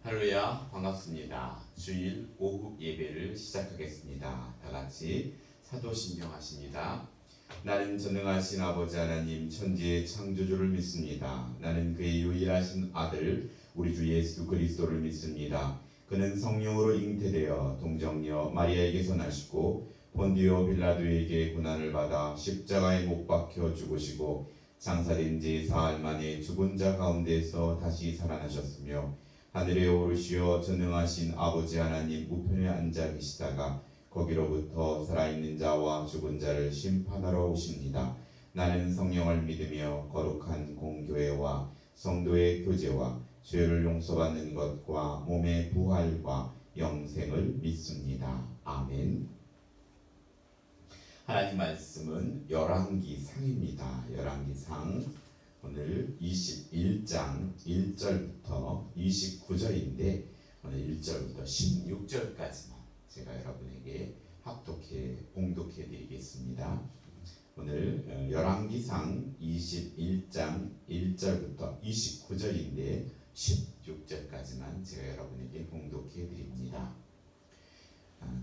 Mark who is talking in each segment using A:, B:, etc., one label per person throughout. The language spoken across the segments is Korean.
A: 할렐루야, 반갑습니다. 주일 오후 예배를 시작하겠습니다. 다 같이 사도신경 하십니다. 나는 전능하신 아버지 하나님 천지의 창조주를 믿습니다. 나는 그의 유일하신 아들 우리 주 예수 그리스도를 믿습니다. 그는 성령으로 잉태되어 동정녀 마리아에게서 나시고 본디오 빌라도에게 고난을 받아 십자가에 못 박혀 죽으시고 장사된 지 사흘 만에 죽은 자 가운데서 다시 살아나셨으며 하늘에 오르시어 전능하신 아버지 하나님 우편에 앉아 계시다가 거기로부터 살아있는 자와 죽은 자를 심판하러 오십니다. 나는 성령을 믿으며 거룩한 공교회와 성도의 교제와 죄를 용서받는 것과 몸의 부활과 영생을 믿습니다. 아멘. 하나님 말씀은 열왕기상입니다. 열왕기상 오늘 21장 1절부터 29절인데 오늘 1절부터 16절까지만 제가 여러분에게 합독해 봉독해 드리겠습니다. 오늘 열왕기상 21장 1절부터 29절인데 16절까지만 제가 여러분에게 봉독해 드립니다.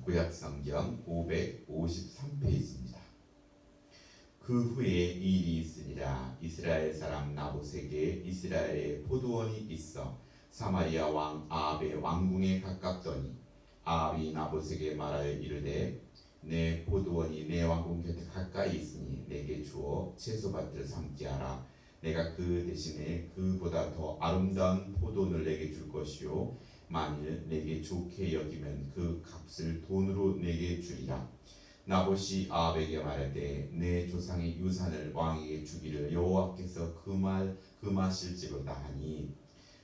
A: 구약성경 553페이지입니다. 그 후에 일이 있으니라. 이스라엘 사람 나봇에게 이스라엘에 포도원이 있어 사마리아 왕 아합의 왕궁에 가깝더니 아합이 나봇에게 말하여 이르되 내 포도원이 내 왕궁 곁에 가까이 있으니 내게 주어 채소밭을 삼게 하라. 내가 그 대신에 그보다 더 아름다운 포도원을 내게 줄 것이요 만일 내게 좋게 여기면 그 값을 돈으로 내게 주리라. 나봇이 아합에게 말하되 내 조상의 유산을 왕에게 주기를 여호와께서 금하실지로다 하니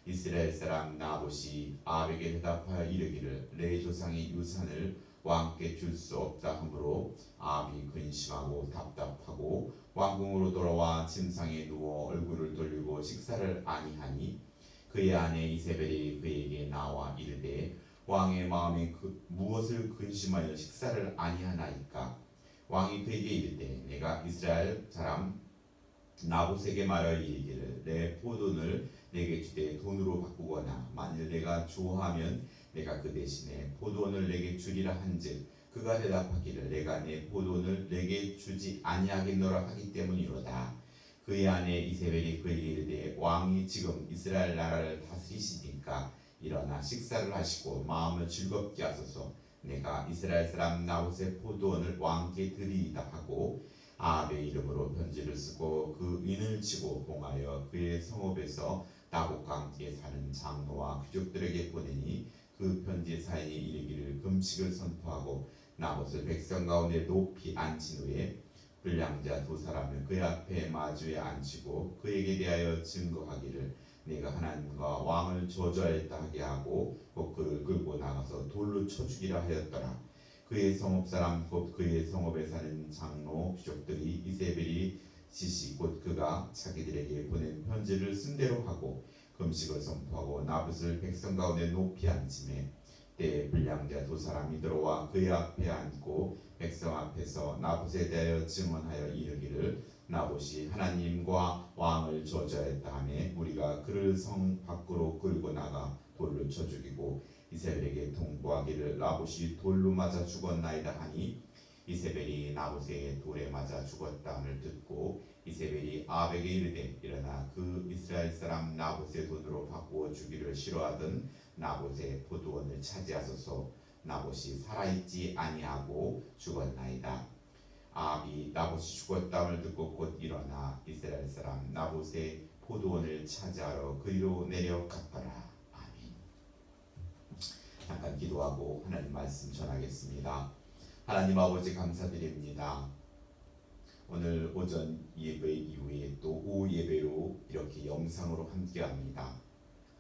A: 이스라엘 사람 나봇이 아합에게 대답하여 이르기를 내 조상의 유산을 왕께 줄 수 없다 하므로 아합이 근심하고 답답하고 왕궁으로 돌아와 침상에 누워 얼굴을 돌리고 식사를 아니하니 그의 아내 이세벨이 그에게 나와 이르되 왕의 마음에 무엇을 근심하여 식사를 아니하나이까. 왕이 그에게 이르되 내가 이스라엘 사람 나봇에게 말하여 이르기를 내 포도를 내게 주되 돈으로 바꾸거나 만일 내가 좋아하면 내가 그 대신에 포도원을 내게 주리라 한즉 그가 대답하기를 내가 내 포도원을 내게 주지 아니하겠노라 하기 때문이로다. 그의 아내 이세벨이 그에게 이르되 왕이 지금 이스라엘 나라를 다스리시니까 일어나 식사를 하시고 마음을 즐겁게 하소서. 내가 이스라엘 사람 나봇의 포도원을 왕께 드리이다 하고 아합의 이름으로 편지를 쓰고 그 인을 치고 봉하여 그의 성읍에서 나봇과 함께 사는 장로와 귀족들에게 보내니 그 편지의 사인이 이르기를 금식을 선포하고 나봇을 백성 가운데 높이 앉힌 후에 불량자 두 사람을 그의 앞에 마주에 앉히고 그에게 대하여 증거하기를 내가 하나님과 왕을 저주하였다 하게 하고 곧 그를 끌고 나가서 돌로 쳐 죽이라 하였더라. 그의 성읍 사람 곧 그의 성읍에 사는 장로 귀족들이 이세벨이 지시 곧 그가 자기들에게 보낸 편지를 쓴 대로 하고 금식을 선포하고 나봇을 백성 가운데 높이 앉히매 때에 불량자 두 사람이 들어와 그의 앞에 앉고 백성 앞에서 나봇에 대하여 증언하여 이르기를 나봇이 하나님과 왕을 저주하였다 하매 우리가 그를 성 밖으로 끌고 나가 돌로 쳐 죽이고 이세벨에게 통보하기를 나봇이 돌로 맞아 죽었나이다 하니 이세벨이 나봇의 돌에 맞아 죽었다함을 듣고 이세벨이 아합에게 이르되 일어나 그 이스라엘 사람 나봇의 돈으로 바꾸어 주기를 싫어하던 나봇의 포도원을 차지하소서. 나봇이 살아있지 아니하고 죽었나이다. 아합이 나봇이 죽었다함을 듣고 곧 일어나 이스라엘 사람 나봇의 포도원을 차지하러 그리로 내려갔더라. 아멘. 잠깐 기도하고 하나님 말씀 전하겠습니다. 하나님 아버지 감사드립니다. 오늘 오전 예배 이후에 또 오후 예배로 이렇게 영상으로 함께합니다.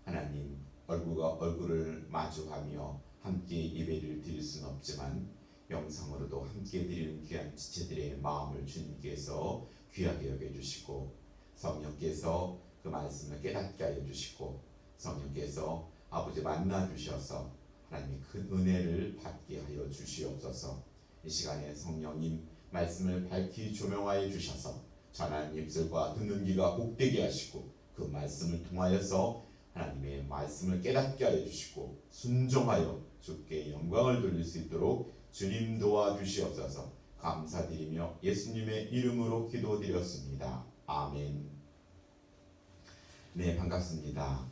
A: 하나님 얼굴과 얼굴을 마주하며 함께 예배를 드릴 수는 없지만 영상으로도 함께 드리는 귀한 지체들의 마음을 주님께서 귀하게 여겨주시고 성령께서 그 말씀을 깨닫게 하여 주시고 성령께서 아버지 만나 주셔서 하나님의 큰 은혜를 받게 하여 주시옵소서. 이 시간에 성령님 말씀을 밝히 조명하여 주셔서 전하는 입술과 듣는 귀가 복되게 하시고 그 말씀을 통하여서 하나님의 말씀을 깨닫게 하여 주시고 순종하여 주께 영광을 돌릴 수 있도록 주님 도와주시옵소서. 감사드리며 예수님의 이름으로 기도드렸습니다. 아멘. 네, 반갑습니다.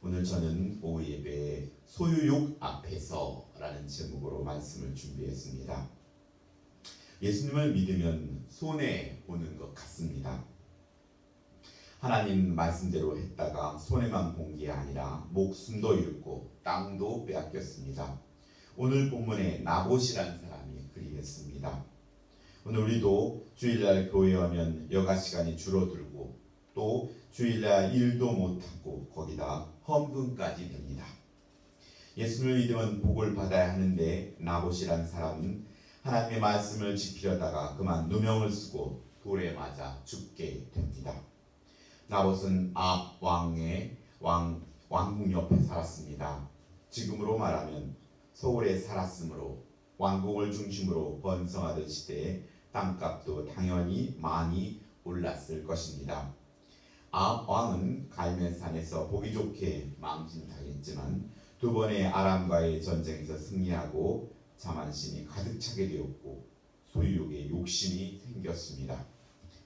A: 오늘 저는 오후 예배에 소유욕 앞에서 라는 제목으로 말씀을 준비했습니다. 예수님을 믿으면 손해보는 것 같습니다. 하나님 말씀대로 했다가 손해만 본 게 아니라 목숨도 잃고 땅도 빼앗겼습니다. 오늘 본문에 나봇이라는 사람이 그리했습니다. 오늘 우리도 주일날 교회 오면 여가 시간이 줄어들고 또 주일날 일도 못하고 거기다 헌금까지 됩니다. 예수님을 믿으면 복을 받아야 하는데 나봇이라는 사람은 하나님의 말씀을 지키려다가 그만 누명을 쓰고 돌에 맞아 죽게 됩니다. 나봇은 아합 왕의 왕궁 옆에 살았습니다. 지금으로 말하면 서울에 살았으므로 왕궁을 중심으로 번성하던 시대에 땅값도 당연히 많이 올랐을 것입니다. 아합 왕은 갈멜산에서 보기 좋게 망신당했지만 두 번의 아람과의 전쟁에서 승리하고 자만심이 가득 차게 되었고 소유욕에 욕심이 생겼습니다.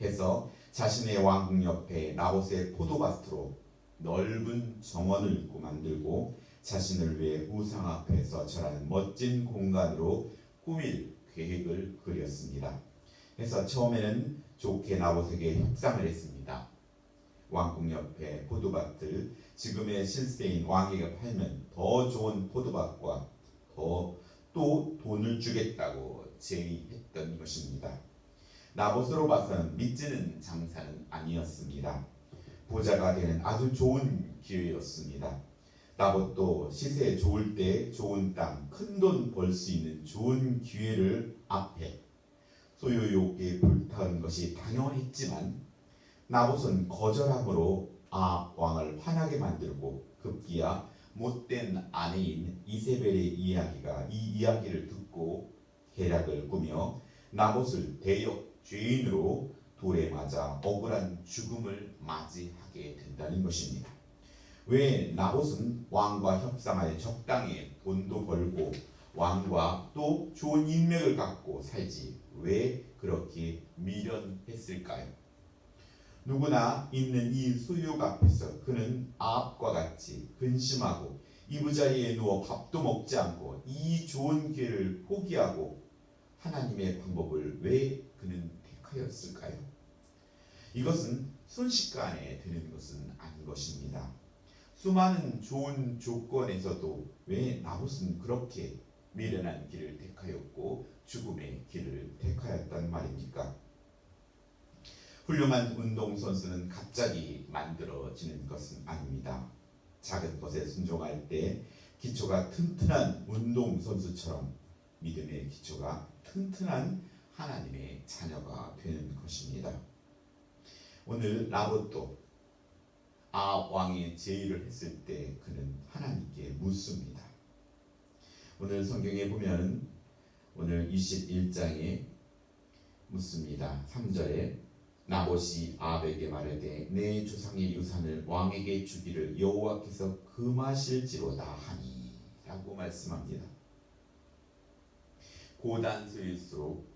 A: 해서 자신의 왕궁 옆에 나봇의 포도밭으로 넓은 정원을 만들고 자신을 위해 우상 앞에서 절하는 멋진 공간으로 꾸밀 계획을 그렸습니다. 그래서 처음에는 좋게 나봇에게 협상을 했습니다. 왕궁 옆에 포도밭을 지금의 실세인 왕에게 팔면 더 좋은 포도밭과 더 또 돈을 주겠다고 제의했던 것입니다. 나봇으로 봐서는 믿지는 장사는 아니었습니다. 부자가 되는 아주 좋은 기회였습니다. 나봇도 시세 좋을 때 좋은 땅, 큰 돈 벌 수 있는 좋은 기회를 앞에 소유욕에 불타는 것이 당연했지만 나봇은 거절함으로 아합 왕을 화나게 만들고 급기야 못된 아내인 이세벨의 이 이야기를 듣고 계략을 꾸며 나봇을 대역 죄인으로 돌에 맞아 억울한 죽음을 맞이하게 된다는 것입니다. 왜 나봇은 왕과 협상하여 적당히 돈도 벌고 왕과 또 좋은 인맥을 갖고 살지 왜 그렇게 미련했을까요? 누구나 있는 이 소유욕 앞에서 그는 아합과 같이 근심하고 이부자리에 누워 밥도 먹지 않고 이 좋은 기회를 포기하고 하나님의 방법을 왜 그는 택하였을까요? 이것은 순식간에 되는 것은 아닌 것입니다. 수많은 좋은 조건에서도 왜 나봇은 그렇게 미련한 길을 택하였고 죽음의 길을 택하였단 말입니까? 훌륭한 운동선수는 갑자기 만들어지는 것은 아닙니다. 작은 것에 순종할 때 기초가 튼튼한 운동선수처럼 믿음의 기초가 튼튼한 하나님의 자녀가 되는 것입니다. 오늘 나봇도 아합 왕이 제의를 했을 때 그는 하나님께 묻습니다. 오늘 성경에 보면 오늘 21장에 묻습니다. 3절에 나봇이 아합에게 말하되 내 조상의 유산을 왕에게 주기를 여호와께서 금하실지로다 하니 라고 말씀합니다. 고단수일수록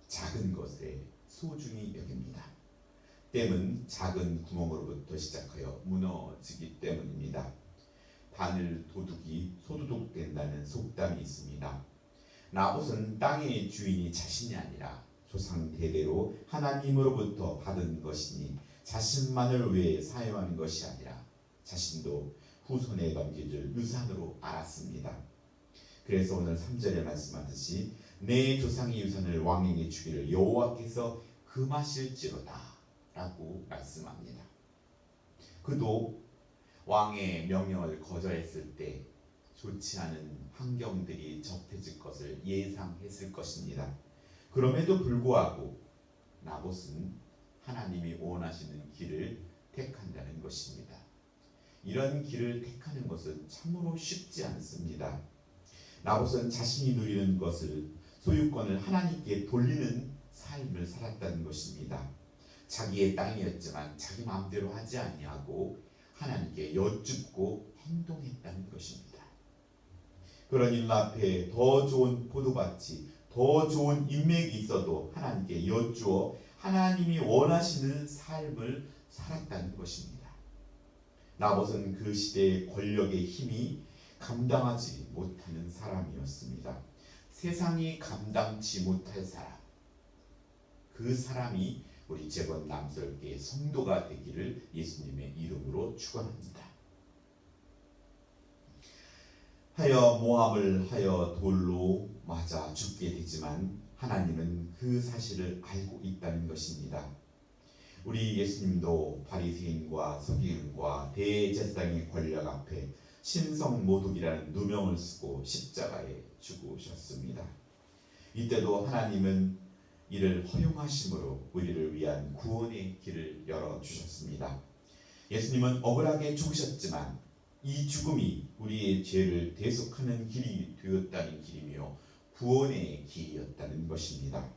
A: 작은 것에 소중히 여깁니다. 댐은 작은 구멍으로부터 시작하여 무너지기 때문입니다. 바늘 도둑이 소도둑 된다는 속담이 있습니다. 나봇은 땅의 주인이 자신이 아니라 조상 대대로 하나님으로부터 받은 것이니 자신만을 위해 사용하는 것이 아니라 자신도 후손에 넘겨줄 유산으로 알았습니다. 그래서 오늘 3절에 말씀하듯이 내 조상의 유산을 왕에게 주기를 여호와께서 금하실지로다 라고 말씀합니다. 그도 왕의 명령을 거절했을 때 좋지 않은 환경들이 접해질 것을 예상했을 것입니다. 그럼에도 불구하고 나봇은 하나님이 원하시는 길을 택한다는 것입니다. 이런 길을 택하는 것은 참으로 쉽지 않습니다. 나봇은 자신이 누리는 것을 소유권을 하나님께 돌리는 삶을 살았다는 것입니다. 자기의 땅이었지만 자기 마음대로 하지 아니하고 하나님께 여쭙고 행동했다는 것입니다. 그런 일 앞에 더 좋은 포도밭이, 더 좋은 인맥이 있어도 하나님께 여쭈어 하나님이 원하시는 삶을 살았다는 것입니다. 나봇은 그 시대의 권력의 힘이 감당하지 못하는 사람이었습니다. 세상이 감당치 못할 사람, 그 사람이 우리 재건 남설교의 성도가 되기를 예수님의 이름으로 축원합니다. 하여 모함을 하여 돌로 맞아 죽게 되지만 하나님은 그 사실을 알고 있다는 것입니다. 우리 예수님도 바리새인과 서기관과 대제사장의 권력 앞에 신성모독이라는 누명을 쓰고 십자가에 죽으셨습니다. 이때도 하나님은 이를 허용하심으로 우리를 위한 구원의 길을 열어주셨습니다. 예수님은 억울하게 죽으셨지만 이 죽음이 우리의 죄를 대속하는 길이 되었다는 길이며 구원의 길이었다는 것입니다.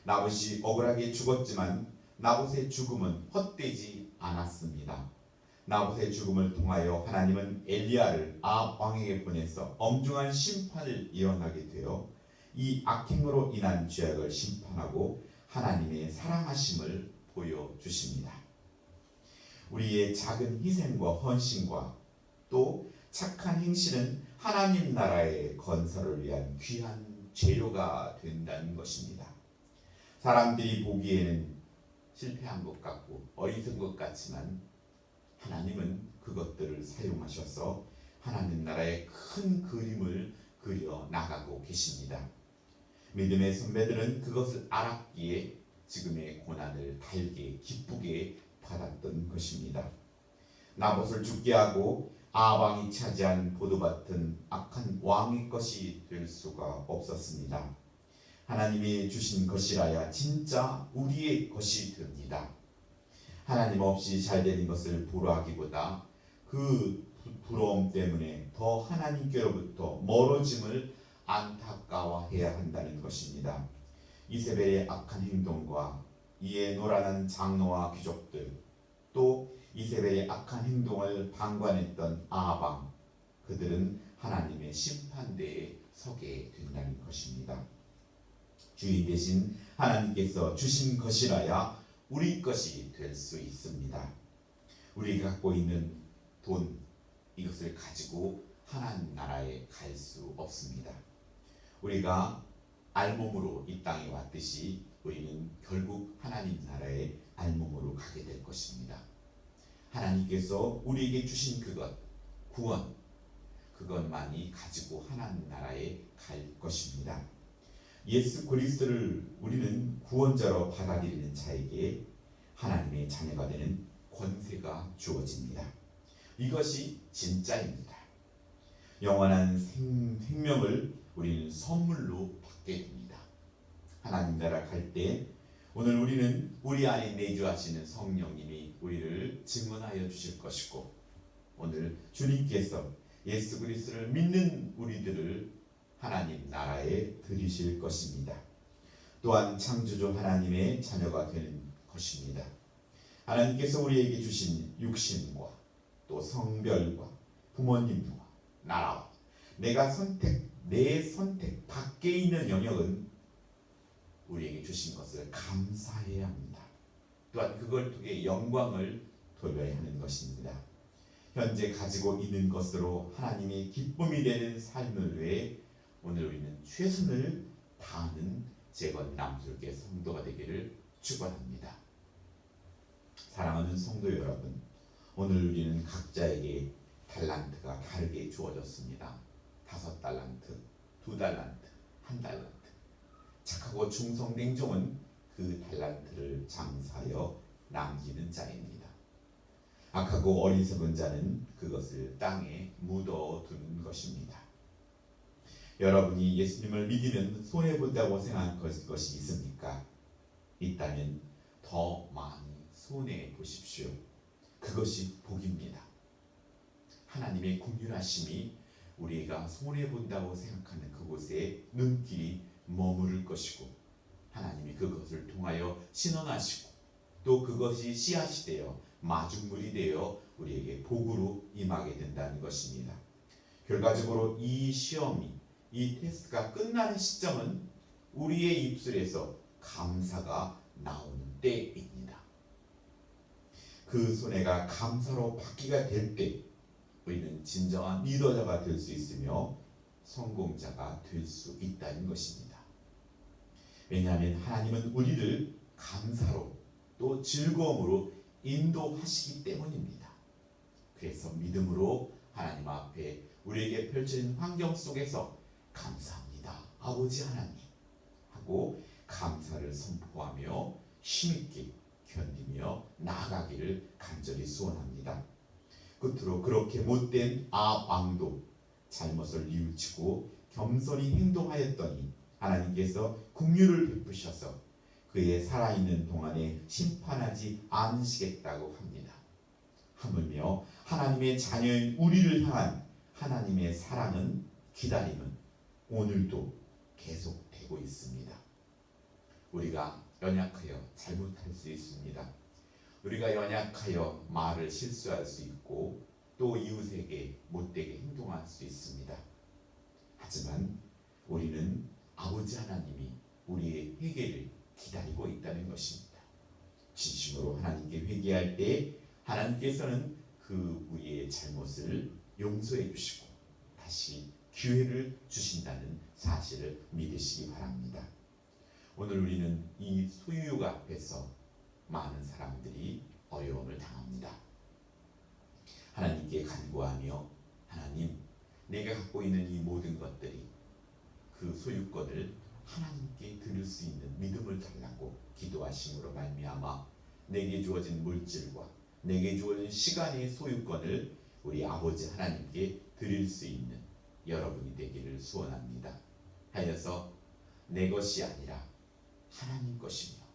A: 나봇이 억울하게 죽었지만 나봇의 죽음은 헛되지 않았습니다. 나봇의 죽음을 통하여 하나님은 엘리야를 아합 왕에게 보내서 엄중한 심판을 예언하게 되어 이 악행으로 인한 죄악을 심판하고 하나님의 사랑하심을 보여주십니다. 우리의 작은 희생과 헌신과 또 착한 행실은 하나님 나라의 건설을 위한 귀한 재료가 된다는 것입니다. 사람들이 보기에는 실패한 것 같고 어리석은 것 같지만 하나님은 그것들을 사용하셔서 하나님 나라의 큰 그림을 그려 나가고 계십니다. 믿음의 선배들은 그것을 알았기에 지금의 고난을 달게 기쁘게 받았던 것입니다. 나봇을 죽게 하고 아합 왕이 차지한 보도밭은 악한 왕의 것이 될 수가 없었습니다. 하나님이 주신 것이라야 진짜 우리의 것이 됩니다. 하나님 없이 잘 되는 것을 부러워하기보다 그 부러움 때문에 더 하나님께로부터 멀어짐을 안타까워해야 한다는 것입니다. 이세벨의 악한 행동과 이에 노란한 장로와 귀족들, 또 이세벨의 악한 행동을 방관했던 아합 왕, 그들은 하나님의 심판대에 서게 된다는 것입니다. 주인 대신 하나님께서 주신 것이라야 우리 것이 될 수 있습니다. 우리가 갖고 있는 돈, 이것을 가지고 하나님 나라에 갈 수 없습니다. 우리가 알몸으로 이 땅에 왔듯이 우리는 결국 하나님 나라에 알몸으로 가게 될 것입니다. 하나님께서 우리에게 주신 그것, 구원, 그것만이 가지고 하나님 나라에 갈 것입니다. 예수 그리스도를 우리는 구원자로 받아들이는 자에게 하나님의 자녀가 되는 권세가 주어집니다. 이것이 진짜입니다. 영원한 생명을 우리는 선물로 받게 됩니다. 하나님 나라 갈 때 오늘 우리는 우리 안에 내주하시는 성령님이 우리를 증언하여 주실 것이고, 오늘 주님께서 예수 그리스도를 믿는 우리들을 하나님 나라에 들이실 것입니다. 또한 창조주 하나님의 자녀가 되는 것입니다. 하나님께서 우리에게 주신 육신과 또 성별과 부모님과 나라와 내 선택 밖에 있는 영역은 우리에게 주신 것을 감사해야 합니다. 또한 그걸 통해 영광을 돌려야 하는 것입니다. 현재 가지고 있는 것으로 하나님의 기쁨이 되는 삶을 위해 오늘 우리는 최선을 다하는 재건 남술계 성도가 되기를 축원합니다. 사랑하는 성도 여러분, 오늘 우리는 각자에게 달란트가 다르게 주어졌습니다. 5달란트, 2달란트, 1달란트. 착하고 충성된 종은 그 달란트를 장사하여 남기는 자입니다. 악하고 어리석은 자는 그것을 땅에 묻어두는 것입니다. 여러분이 예수님을 믿으면 손해본다고 생각한 것이 있습니까? 있다면 더 많이 손해보십시오. 그것이 복입니다. 하나님의 긍휼하심이 우리가 손해본다고 생각하는 그곳에 눈길이 머무를 것이고, 하나님이 그것을 통하여 신원하시고 또 그것이 씨앗이 되어 마중물이 되어 우리에게 복으로 임하게 된다는 것입니다. 결과적으로 이 시험이, 이 테스트가 끝나는 시점은 우리의 입술에서 감사가 나오는 때입니다. 그 손해가 감사로 바뀌게 될 때 우리는 진정한 리더자가 될 수 있으며 성공자가 될 수 있다는 것입니다. 왜냐하면 하나님은 우리를 감사로 또 즐거움으로 인도하시기 때문입니다. 그래서 믿음으로 하나님 앞에 우리에게 펼쳐진 환경 속에서 감사합니다, 아버지 하나님 하고 감사를 선포하며 힘있게 견디며 나아가기를 간절히 소원합니다. 끝으로 그렇게 못된 왕도 잘못을 뉘우치고 겸손히 행동하였더니 하나님께서 긍휼을 베푸셔서 그의 살아있는 동안에 심판하지 않으시겠다고 합니다. 하물며 하나님의 자녀인 우리를 향한 하나님의 사랑은, 기다림은 오늘도 계속되고 있습니다. 우리가 연약하여 잘못할 수 있습니다. 우리가 연약하여 말을 실수할 수 있고 또 이웃에게 못되게 행동할 수 있습니다. 하지만 우리는 아버지 하나님이 우리의 회개를 기다리고 있다는 것입니다. 진심으로 하나님께 회개할 때 하나님께서는 그 우리의 잘못을 용서해 주시고 다시 기회를 주신다는 사실을 믿으시기 바랍니다. 오늘 우리는 이 소유욕 앞에서 많은 사람들이 어려움을 당합니다. 하나님께 간구하며 하나님, 내가 갖고 있는 이 모든 것들이 그 소유권을 하나님께 드릴 수 있는 믿음을 달라고 기도하심으로 말미암아 내게 주어진 물질과 내게 주어진 시간의 소유권을 우리 아버지 하나님께 드릴 수 있는 여러분이 되기를 소원합니다. 하여서 내 것이 아니라 하나님 것이며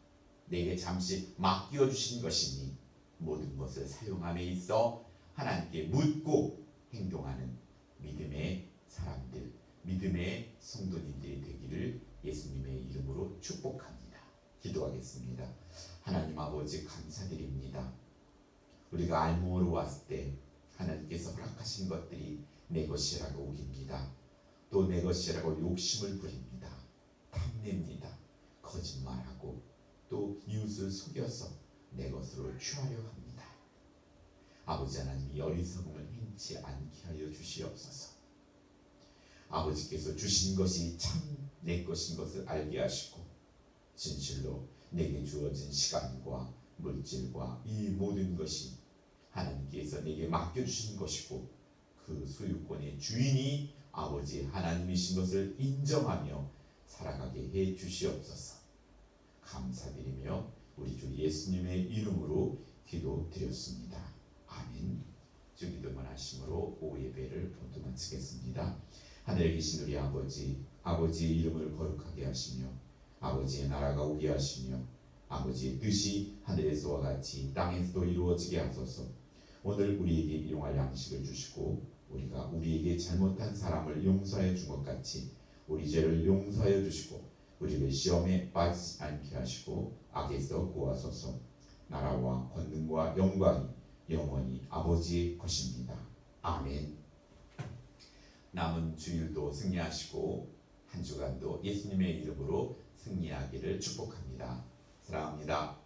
A: 내게 잠시 맡겨주신 것이니 모든 것을 사용함에 있어 하나님께 묻고 행동하는 믿음의 사람들, 믿음의 성도님들이 되기를 예수님의 이름으로 축복합니다. 기도하겠습니다. 하나님 아버지 감사드립니다. 우리가 알므로 왔을 때 하나님께서 허락하신 것들이 내 것이라고 우깁니다. 또 내 것이라고 욕심을 부립니다. 탐냅니다. 거짓말하고 또 이웃을 속여서 내 것으로 취하려 합니다. 아버지 하나님이 어리석음을 행치 않게 하여 주시옵소서. 아버지께서 주신 것이 참 내 것인 것을 알게 하시고 진실로 내게 주어진 시간과 물질과 이 모든 것이 하나님께서 내게 맡겨주신 것이고 그 소유권의 주인이 아버지 하나님이신 것을 인정하며 살아가게 해 주시옵소서. 감사드리며 우리 주 예수님의 이름으로 기도드렸습니다. 아멘. 주기도만 하심으로 오후 예배를 모두 마치겠습니다. 하늘에 계신 우리 아버지, 아버지의 이름을 거룩하게 하시며 아버지의 나라가 오게 하시며 아버지의 뜻이 하늘에서와 같이 땅에서도 이루어지게 하소서. 오늘 우리에게 일용할 양식을 주시고 우리가 우리에게 잘못한 사람을 용서하여 준 것 같이 우리 죄를 용서하여 주시고 우리를 시험에 빠지지 않게 하시고 악에서 구하소서. 나라와 권능과 영광이 영원히 아버지의 것입니다. 아멘. 남은 주일도 승리하시고 한 주간도 예수님의 이름으로 승리하기를 축복합니다. 사랑합니다.